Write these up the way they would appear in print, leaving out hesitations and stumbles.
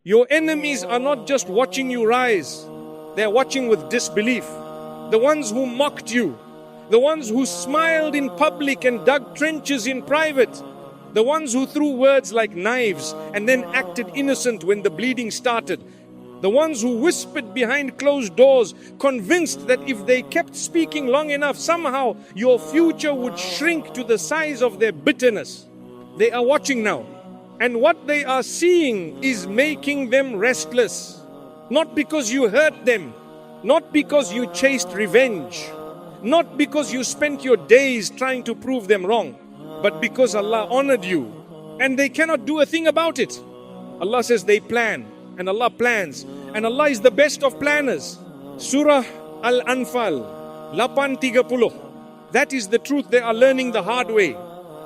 Your enemies are not just watching you rise, they are watching with disbelief. The ones who mocked you, the ones who smiled in public and dug trenches in private, the ones who threw words like knives and then acted innocent when the bleeding started, the ones who whispered behind closed doors, convinced that if they kept speaking long enough, somehow your future would shrink to the size of their bitterness. They are watching now. And what they are seeing is making them restless. Not because you hurt them, not because you chased revenge, not because you spent your days trying to prove them wrong, but because Allah honored you. And they cannot do a thing about it. Allah says they plan, and Allah plans, and Allah is the best of planners. Surah Al-Anfal 8:30. That is the truth they are learning the hard way.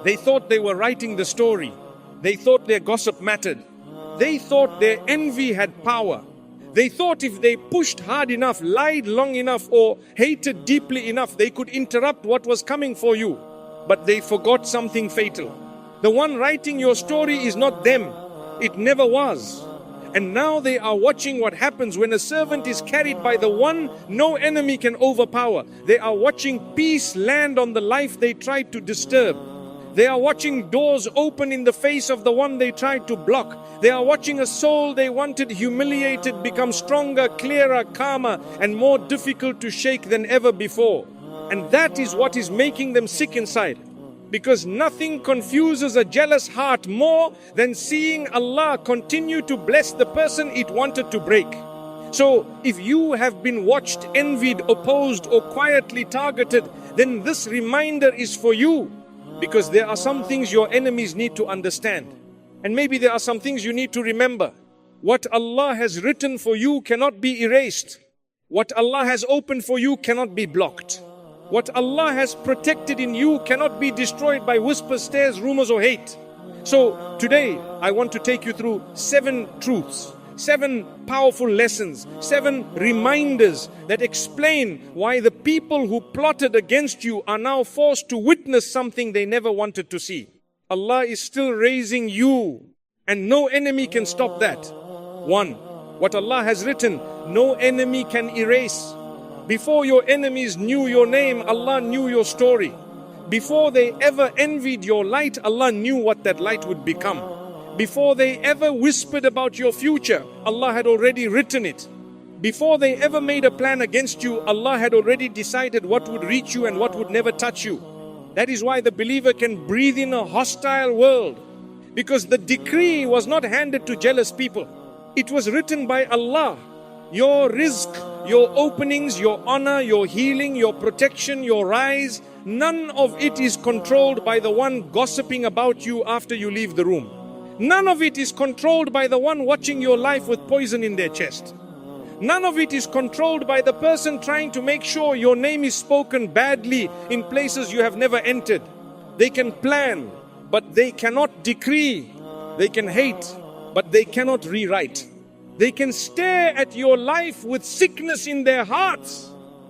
They thought they were writing the story. They thought their gossip mattered. They thought their envy had power. They thought if they pushed hard enough, lied long enough, or hated deeply enough, they could interrupt what was coming for you. But they forgot something fatal. The one writing your story is not them. It never was. And now they are watching what happens when a servant is carried by the one no enemy can overpower. They are watching peace land on the life they tried to disturb. They are watching doors open in the face of the one they tried to block. They are watching a soul they wanted humiliated become stronger, clearer, calmer, and more difficult to shake than ever before. And that is what is making them sick inside. Because nothing confuses a jealous heart more than seeing Allah continue to bless the person it wanted to break. So if you have been watched, envied, opposed, or quietly targeted, then this reminder is for you. Because there are some things your enemies need to understand. And maybe there are some things you need to remember. What Allah has written for you cannot be erased. What Allah has opened for you cannot be blocked. What Allah has protected in you cannot be destroyed by whispers, stares, rumors, or hate. So today I want to take you through 7 truths, 7 powerful lessons, 7 reminders that explain why the people who plotted against you are now forced to witness something they never wanted to see. Allah is still raising you, and no enemy can stop that. 1. What Allah has written, no enemy can erase. Before your enemies knew your name, Allah knew your story. Before they ever envied your light, Allah knew what that light would become. Before they ever whispered about your future, Allah had already written it. Before they ever made a plan against you, Allah had already decided what would reach you and what would never touch you. That is why the believer can breathe in a hostile world. Because the decree was not handed to jealous people. It was written by Allah. Your rizq, your openings, your honor, your healing, your protection, your rise, none of it is controlled by the one gossiping about you after you leave the room. None of it is controlled by the one watching your life with poison in their chest. None of it is controlled by the person trying to make sure your name is spoken badly in places you have never entered. They can plan, but they cannot decree. They can hate, but they cannot rewrite. They can stare at your life with sickness in their hearts,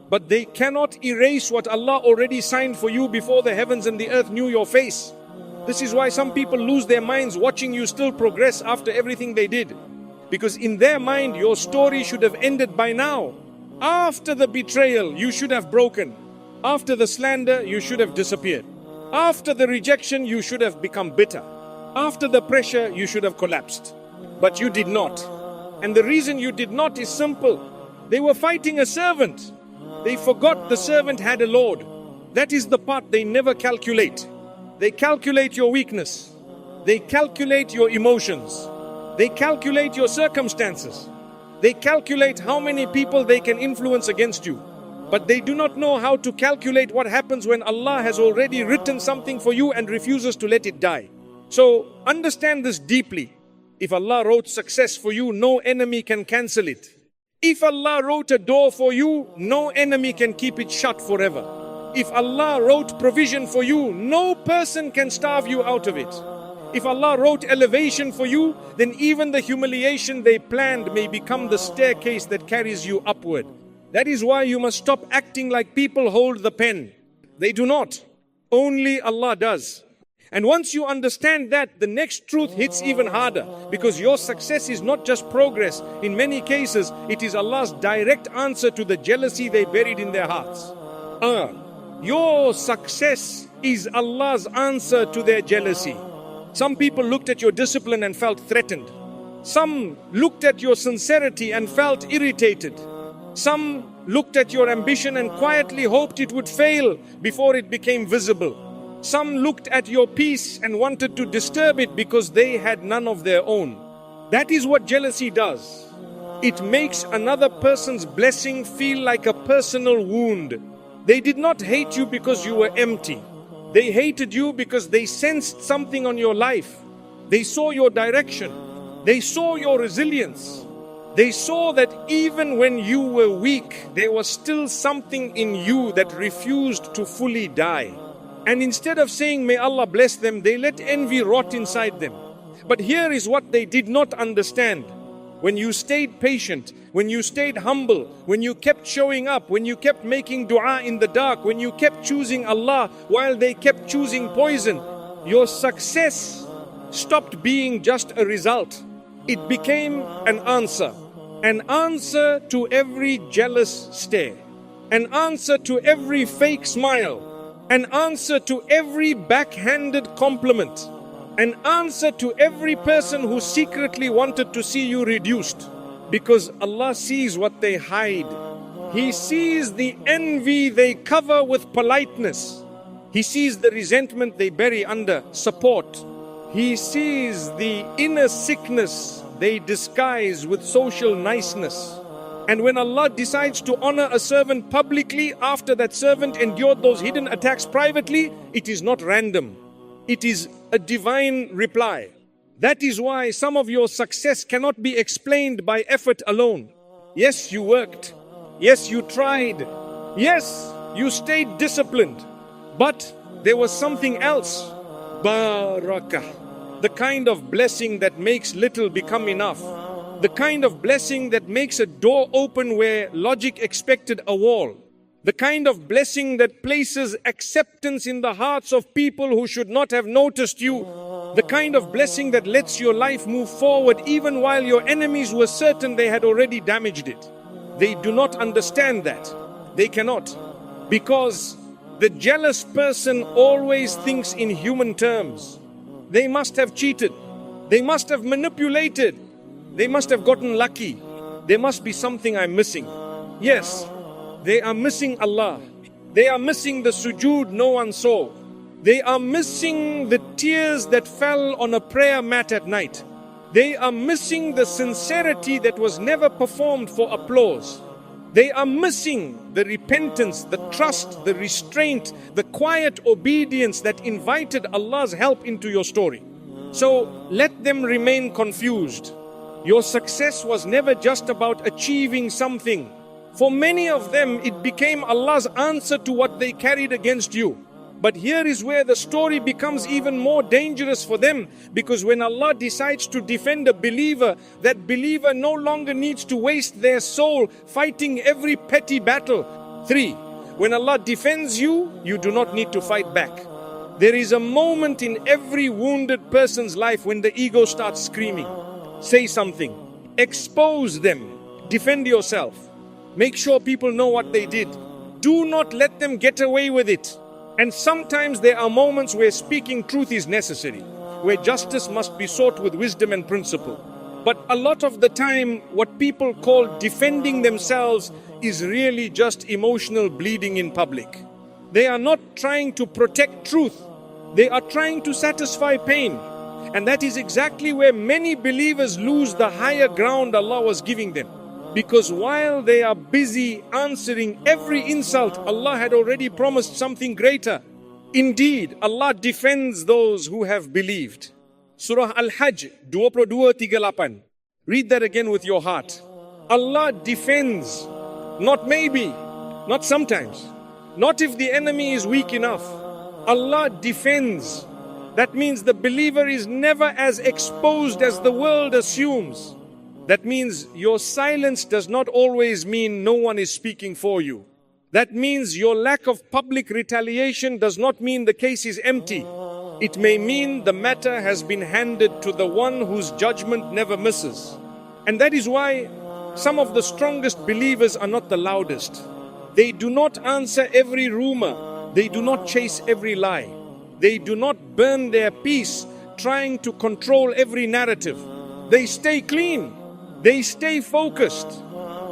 but they cannot erase what Allah already signed for you before the heavens and the earth knew your face. This is why some people lose their minds watching you still progress after everything they did. Because in their mind, your story should have ended by now. After the betrayal, you should have broken. After the slander, you should have disappeared. After the rejection, you should have become bitter. After the pressure, you should have collapsed. But you did not. And the reason you did not is simple. They were fighting a servant. They forgot the servant had a Lord. That is the part they never calculate. They calculate your weakness. They calculate your emotions. They calculate your circumstances. They calculate how many people they can influence against you. But they do not know how to calculate what happens when Allah has already written something for you and refuses to let it die. So understand this deeply. If Allah wrote success for you, no enemy can cancel it. If Allah wrote a door for you, no enemy can keep it shut forever. If Allah wrote provision for you, no person can starve you out of it. If Allah wrote elevation for you, then even the humiliation they planned may become the staircase that carries you upward. That is why you must stop acting like people hold the pen. They do not. Only Allah does. And once you understand that, the next truth hits even harder, because your success is not just progress. In many cases, it is Allah's direct answer to the jealousy they buried in their hearts. Your success is Allah's answer to their jealousy. Some people looked at your discipline and felt threatened. Some looked at your sincerity and felt irritated. Some looked at your ambition and quietly hoped it would fail before it became visible. Some looked at your peace and wanted to disturb it because they had none of their own. That is what jealousy does. It makes another person's blessing feel like a personal wound. They did not hate you because you were empty. They hated you because they sensed something on your life. They saw your direction. They saw your resilience. They saw that even when you were weak, there was still something in you that refused to fully die. And instead of saying, may Allah bless them, they let envy rot inside them. But here is what they did not understand. When you stayed patient, when you stayed humble, when you kept showing up, when you kept making dua in the dark, when you kept choosing Allah while they kept choosing poison, your success stopped being just a result. It became an answer to every jealous stare, an answer to every fake smile, an answer to every backhanded compliment, an answer to every person who secretly wanted to see you reduced. Because Allah sees what they hide. He sees the envy they cover with politeness. He sees the resentment they bury under support. He sees the inner sickness they disguise with social niceness. And when Allah decides to honor a servant publicly after that servant endured those hidden attacks privately, it is not random. It is a divine reply. That is why some of your success cannot be explained by effort alone. Yes, you worked. Yes, you tried. Yes, you stayed disciplined. But there was something else. Barakah. The kind of blessing that makes little become enough. The kind of blessing that makes a door open where logic expected a wall. The kind of blessing that places acceptance in the hearts of people who should not have noticed you. The kind of blessing that lets your life move forward even while your enemies were certain they had already damaged it. They do not understand that. They cannot. Because the jealous person always thinks in human terms. They must have cheated. They must have manipulated. They must have gotten lucky. There must be something I'm missing. Yes, they are missing Allah. They are missing the sujood no one saw. They are missing the tears that fell on a prayer mat at night. They are missing the sincerity that was never performed for applause. They are missing the repentance, the trust, the restraint, the quiet obedience that invited Allah's help into your story. So let them remain confused. Your success was never just about achieving something. For many of them, it became Allah's answer to what they carried against you. But here is where the story becomes even more dangerous for them, because when Allah decides to defend a believer, that believer no longer needs to waste their soul fighting every petty battle. 3. When Allah defends you, you do not need to fight back. There is a moment in every wounded person's life when the ego starts screaming. Say something. Expose them. Defend yourself. Make sure people know what they did. Do not let them get away with it. And sometimes there are moments where speaking truth is necessary, where justice must be sought with wisdom and principle. But a lot of the time, what people call defending themselves is really just emotional bleeding in public. They are not trying to protect truth. They are trying to satisfy pain. And that is exactly where many believers lose the higher ground Allah was giving them. Because while they are busy answering every insult, Allah had already promised something greater. Indeed, Allah defends those who have believed. Surah Al-Hajj 22:38. Read that again with your heart. Allah defends, not maybe, not sometimes, not if the enemy is weak enough. Allah defends. That means the believer is never as exposed as the world assumes. That means your silence does not always mean no one is speaking for you. That means your lack of public retaliation does not mean the case is empty. It may mean the matter has been handed to the one whose judgment never misses. And that is why some of the strongest believers are not the loudest. They do not answer every rumor. They do not chase every lie. They do not burn their peace trying to control every narrative. They stay clean. They stay focused.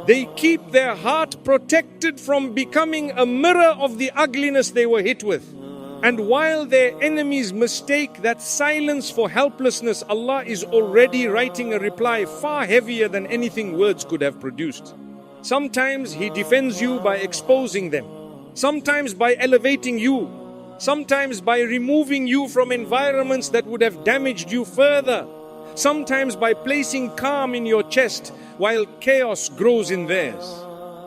They keep their heart protected from becoming a mirror of the ugliness they were hit with. And while their enemies mistake that silence for helplessness, Allah is already writing a reply far heavier than anything words could have produced. Sometimes He defends you by exposing them. Sometimes by elevating you. Sometimes by removing you from environments that would have damaged you further. Sometimes by placing calm in your chest while chaos grows in theirs.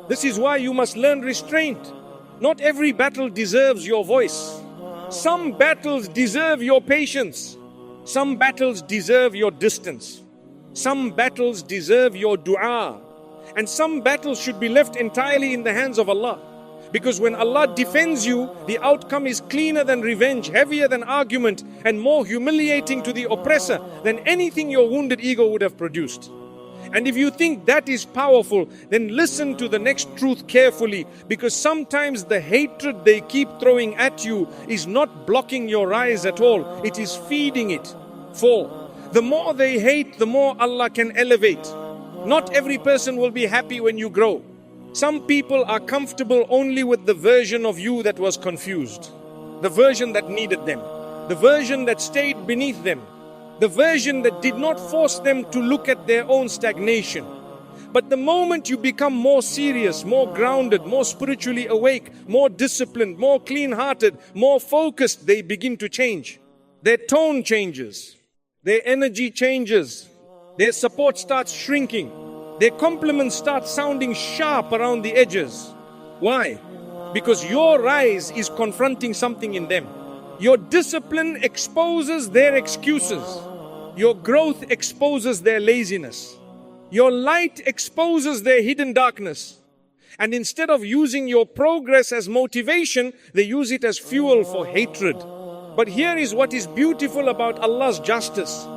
This is why you must learn restraint. Not every battle deserves your voice. Some battles deserve your patience. Some battles deserve your distance. Some battles deserve your dua. And some battles should be left entirely in the hands of Allah. Because when Allah defends you, the outcome is cleaner than revenge, heavier than argument, and more humiliating to the oppressor than anything your wounded ego would have produced. And if you think that is powerful, then listen to the next truth carefully, because sometimes the hatred they keep throwing at you is not blocking your eyes at all, it is feeding it. For the more they hate, the more Allah can elevate. Not every person will be happy when you grow. Some people are comfortable only with the version of you that was confused, the version that needed them, the version that stayed beneath them, the version that did not force them to look at their own stagnation. But the moment you become more serious, more grounded, more spiritually awake, more disciplined, more clean-hearted, more focused, they begin to change. Their tone changes, their energy changes, their support starts shrinking, their compliments start sounding sharp around the edges. Why? Because your rise is confronting something in them. Your discipline exposes their excuses. Your growth exposes their laziness. Your light exposes their hidden darkness. And instead of using your progress as motivation, they use it as fuel for hatred. But here is what is beautiful about Allah's justice.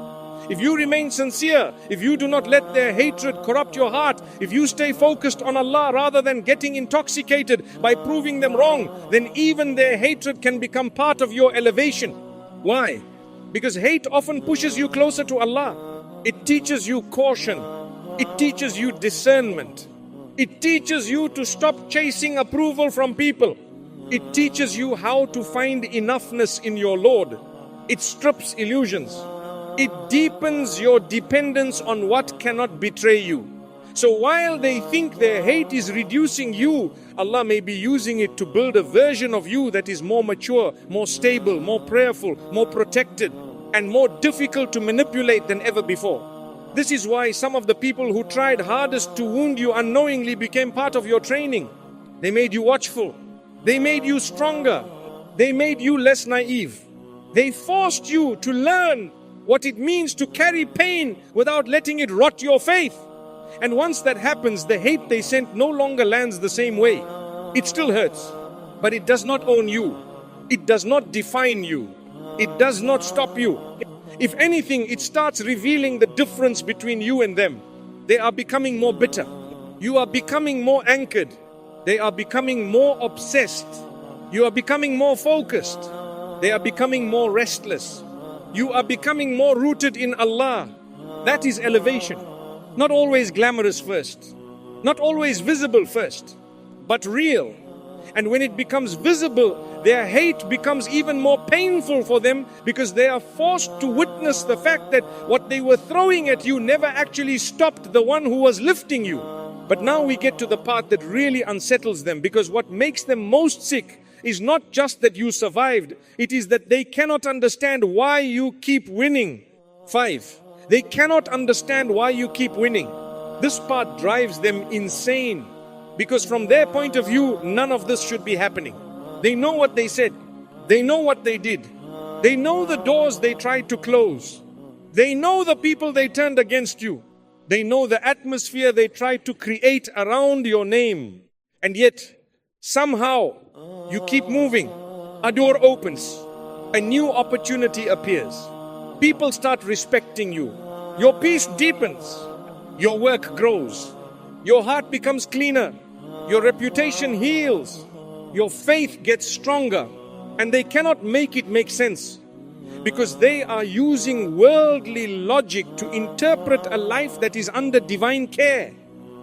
If you remain sincere, if you do not let their hatred corrupt your heart, if you stay focused on Allah rather than getting intoxicated by proving them wrong, then even their hatred can become part of your elevation. Why? Because hate often pushes you closer to Allah. It teaches you caution. It teaches you discernment. It teaches you to stop chasing approval from people. It teaches you how to find enoughness in your Lord. It strips illusions. It deepens your dependence on what cannot betray you. So while they think their hate is reducing you, Allah may be using it to build a version of you that is more mature, more stable, more prayerful, more protected, and more difficult to manipulate than ever before. This is why some of the people who tried hardest to wound you unknowingly became part of your training. They made you watchful. They made you stronger. They made you less naive. They forced you to learn what it means to carry pain without letting it rot your faith. And once that happens, the hate they sent no longer lands the same way. It still hurts, but it does not own you. It does not define you. It does not stop you. If anything, it starts revealing the difference between you and them. They are becoming more bitter. You are becoming more anchored. They are becoming more obsessed. You are becoming more focused. They are becoming more restless. You are becoming more rooted in Allah. That is elevation. Not always glamorous first. Not always visible first. But real. And when it becomes visible, their hate becomes even more painful for them because they are forced to witness the fact that what they were throwing at you never actually stopped the one who was lifting you. But now we get to the part that really unsettles them, because what makes them most sick is not just that you survived, it is that they cannot understand why you keep winning. 5. They cannot understand why you keep winning. This part drives them insane, because from their point of view, none of this should be happening. They know what they said. They know what they did. They know the doors they tried to close. They know the people they turned against you. They know the atmosphere they tried to create around your name. And yet, somehow, you keep moving. A door opens. a new opportunity appears. People start respecting you. Your peace deepens. Your work grows. Your heart becomes cleaner. Your reputation heals. Your faith gets stronger. And they cannot make it make sense, because they are using worldly logic to interpret a life that is under divine care.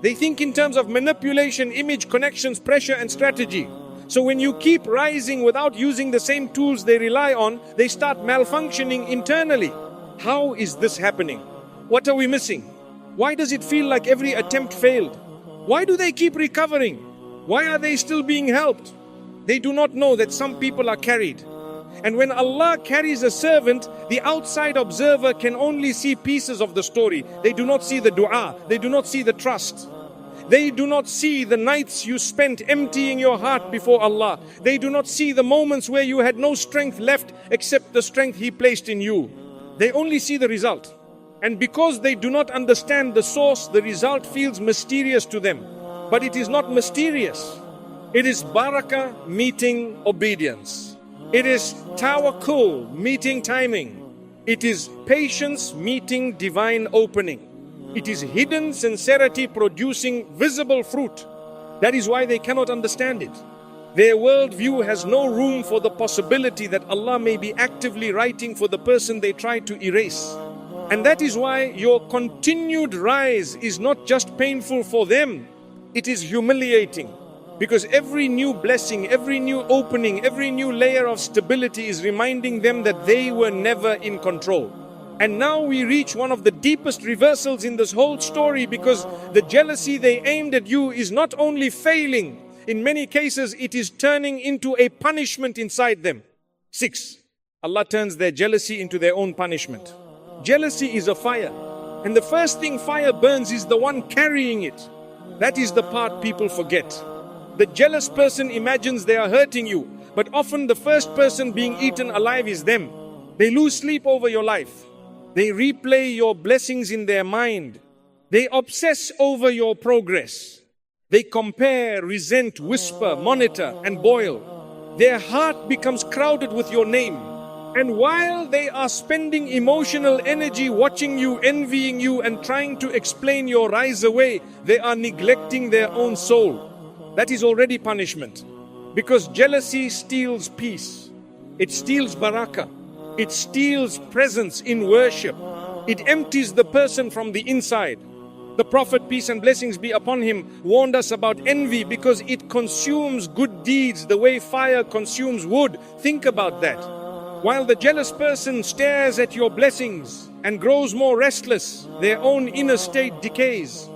They think in terms of manipulation, image, connections, pressure and strategy. So when you keep rising without using the same tools they rely on, they start malfunctioning internally. How is this happening? What are we missing? Why does it feel like every attempt failed? Why do they keep recovering? Why are they still being helped? They do not know that some people are carried. And when Allah carries a servant, the outside observer can only see pieces of the story. They do not see the dua. They do not see the trust. They do not see the nights you spent emptying your heart before Allah. They do not see the moments where you had no strength left except the strength He placed in you. They only see the result. And because they do not understand the source, the result feels mysterious to them. But it is not mysterious. It is barakah meeting obedience. It is tawakkul meeting timing. It is patience meeting divine opening. It is hidden sincerity producing visible fruit. That is why they cannot understand it. Their worldview has no room for the possibility that Allah may be actively writing for the person they try to erase. And that is why your continued rise is not just painful for them, it is humiliating. Because every new blessing, every new opening, every new layer of stability is reminding them that they were never in control. And now we reach one of the deepest reversals in this whole story, because the jealousy they aimed at you is not only failing, in many cases it is turning into a punishment inside them. 6. Allah turns their jealousy into their own punishment. Jealousy is a fire, and the first thing fire burns is the one carrying it. That is the part people forget. The jealous person imagines they are hurting you, but often the first person being eaten alive is them. They lose sleep over your life. They replay your blessings in their mind. They obsess over your progress. They compare, resent, whisper, monitor, and boil. Their heart becomes crowded with your name. And while they are spending emotional energy watching you, envying you, and trying to explain your rise away, they are neglecting their own soul. That is already punishment. Because jealousy steals peace. It steals barakah. It steals presence in worship. It empties the person from the inside. The Prophet, peace and blessings be upon him, warned us about envy because it consumes good deeds the way fire consumes wood. Think about that. While the jealous person stares at your blessings and grows more restless, their own inner state decays.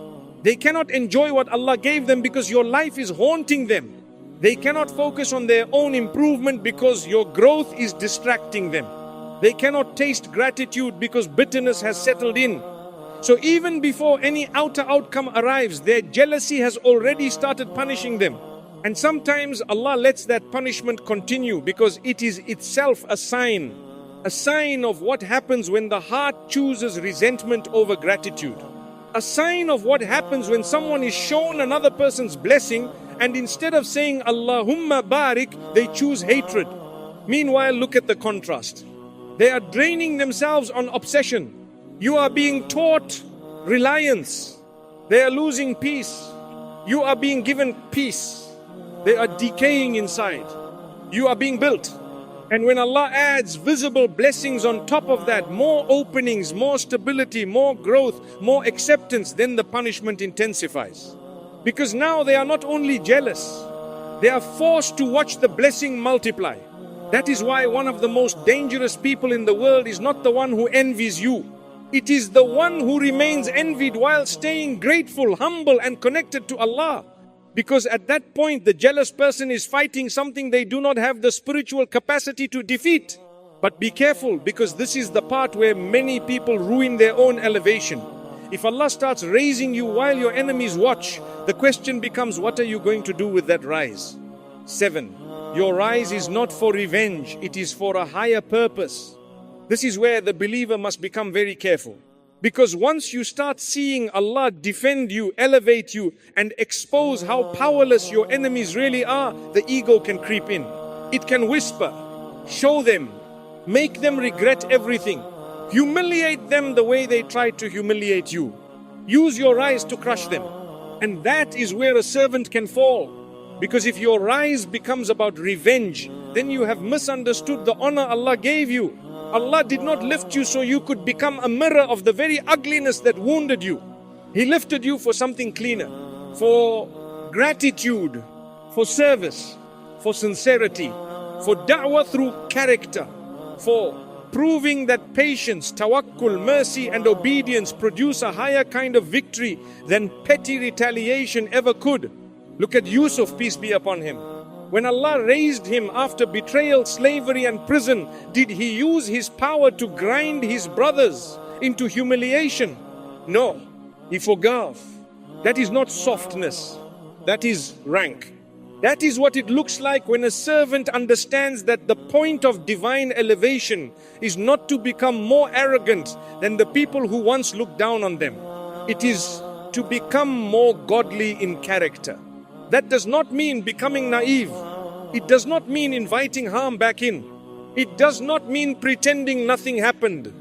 They cannot enjoy what Allah gave them because your life is haunting them. They cannot focus on their own improvement because your growth is distracting them. They cannot taste gratitude because bitterness has settled in. So even before any outer outcome arrives, their jealousy has already started punishing them. And sometimes Allah lets that punishment continue because it is itself a sign of what happens when the heart chooses resentment over gratitude. A sign of what happens when someone is shown another person's blessing and instead of saying Allahumma barik, they choose hatred. Meanwhile, look at the contrast. They are draining themselves on obsession. You are being taught reliance. They are losing peace. You are being given peace. They are decaying inside. You are being built. And when Allah adds visible blessings on top of that, more openings, more stability, more growth, more acceptance, then the punishment intensifies. Because now they are not only jealous, they are forced to watch the blessing multiply. That is why one of the most dangerous people in the world is not the one who envies you. It is the one who remains envied while staying grateful, humble and connected to Allah. Because at that point, the jealous person is fighting something they do not have the spiritual capacity to defeat. But be careful, because this is the part where many people ruin their own elevation. If Allah starts raising you while your enemies watch, the question becomes, what are you going to do with that rise? 7. Your rise is not for revenge, it is for a higher purpose. This is where the believer must become very careful. Because once you start seeing Allah defend you, elevate you, and expose how powerless your enemies really are, the ego can creep in. It can whisper, show them, Make them regret everything. Humiliate them the way they tried to humiliate you. Use your rise to crush them. And that is where a servant can fall. Because if your rise becomes about revenge, then you have misunderstood the honor Allah gave you. Allah did not lift you so you could become a mirror of the very ugliness that wounded you. He lifted you for something cleaner, for gratitude, for service, for sincerity, for da'wah through character, for proving that patience, tawakkul, mercy and obedience produce a higher kind of victory than petty retaliation ever could. Look at Yusuf, peace be upon him. When Allah raised him after betrayal, slavery and prison, did he use his power to grind his brothers into humiliation? No, he forgave. That is not softness, that is rank. That is what it looks like when a servant understands that the point of divine elevation is not to become more arrogant than the people who once looked down on them. It is to become more godly in character. That does not mean becoming naive. It does not mean inviting harm back in. It does not mean pretending nothing happened.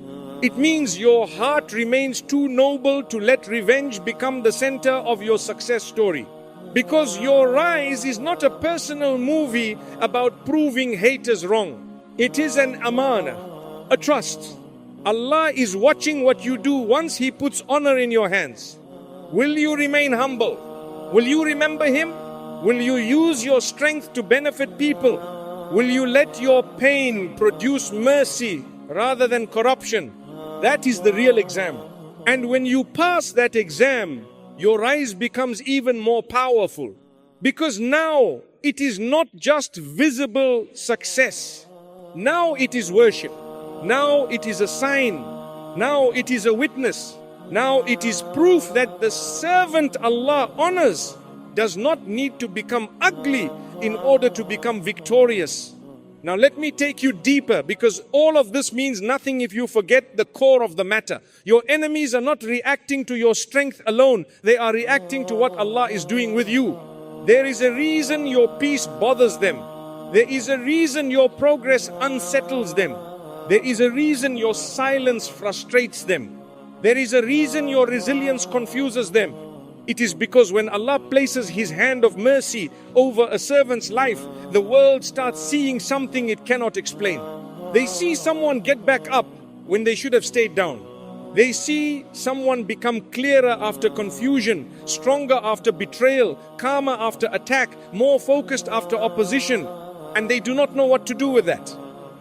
It means your heart remains too noble to let revenge become the center of your success story. Because your rise is not a personal movie about proving haters wrong. It is an amana, a trust. Allah is watching what you do once He puts honor in your hands. Will you remain humble? Will you remember Him? Will you use your strength to benefit people? Will you let your pain produce mercy rather than corruption? That is the real exam. And when you pass that exam, your rise becomes even more powerful. Because now it is not just visible success. Now it is worship. Now it is a sign. Now it is a witness. Now it is proof that the servant Allah honors does not need to become ugly in order to become victorious. Now let me take you deeper, because all of this means nothing if you forget the core of the matter. Your enemies are not reacting to your strength alone. They are reacting to what Allah is doing with you. There is a reason your peace bothers them. There is a reason your progress unsettles them. There is a reason your silence frustrates them. There is a reason your resilience confuses them. It is because when Allah places His hand of mercy over a servant's life, the world starts seeing something it cannot explain. They see someone get back up when they should have stayed down. They see someone become clearer after confusion, stronger after betrayal, calmer after attack, more focused after opposition. And they do not know what to do with that.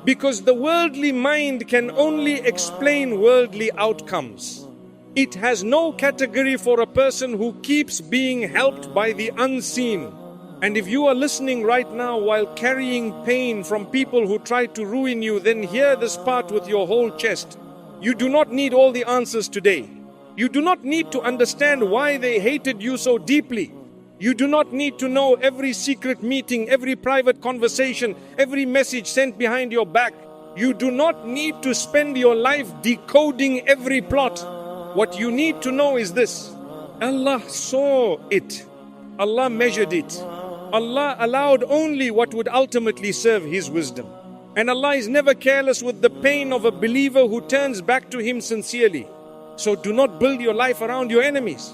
Because the worldly mind can only explain worldly outcomes. It has no category for a person who keeps being helped by the unseen. And if you are listening right now while carrying pain from people who tried to ruin you, then hear this part with your whole chest. You do not need all the answers today. You do not need to understand why they hated you so deeply. You do not need to know every secret meeting, every private conversation, every message sent behind your back. You do not need to spend your life decoding every plot. What you need to know is this: Allah saw it. Allah measured it. Allah allowed only what would ultimately serve His wisdom. And Allah is never careless with the pain of a believer who turns back to Him sincerely. So do not build your life around your enemies.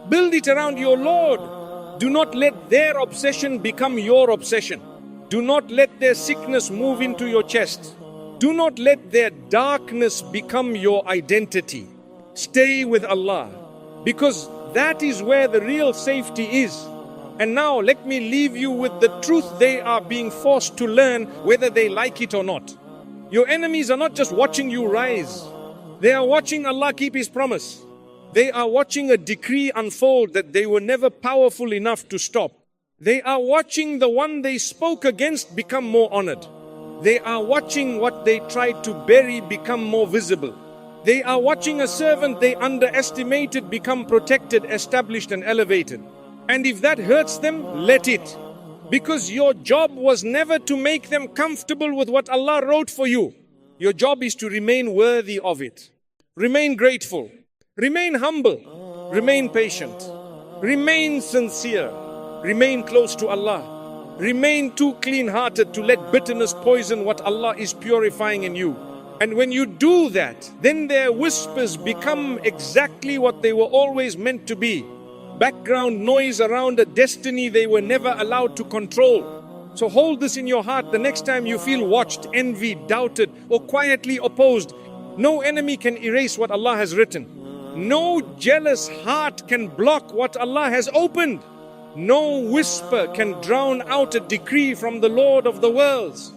Build it around your Lord. Do not let their obsession become your obsession. Do not let their sickness move into your chest. Do not let their darkness become your identity. Stay with Allah, because that is where the real safety is. And now let me leave you with the truth they are being forced to learn, whether they like it or not. Your enemies are not just watching you rise. They are watching Allah keep His promise. They are watching a decree unfold that they were never powerful enough to stop. They are watching the one they spoke against become more honored. They are watching what they tried to bury become more visible. They are watching a servant they underestimated become protected, established and elevated. And if that hurts them, let it. Because your job was never to make them comfortable with what Allah wrote for you. Your job is to remain worthy of it. Remain grateful. Remain humble. Remain patient. Remain sincere. Remain close to Allah. Remain too clean-hearted to let bitterness poison what Allah is purifying in you. And when you do that, then their whispers become exactly what they were always meant to be. Background noise around a destiny they were never allowed to control. So hold this in your heart the next time you feel watched, envied, doubted, or quietly opposed. No enemy can erase what Allah has written. No jealous heart can block what Allah has opened. No whisper can drown out a decree from the Lord of the worlds.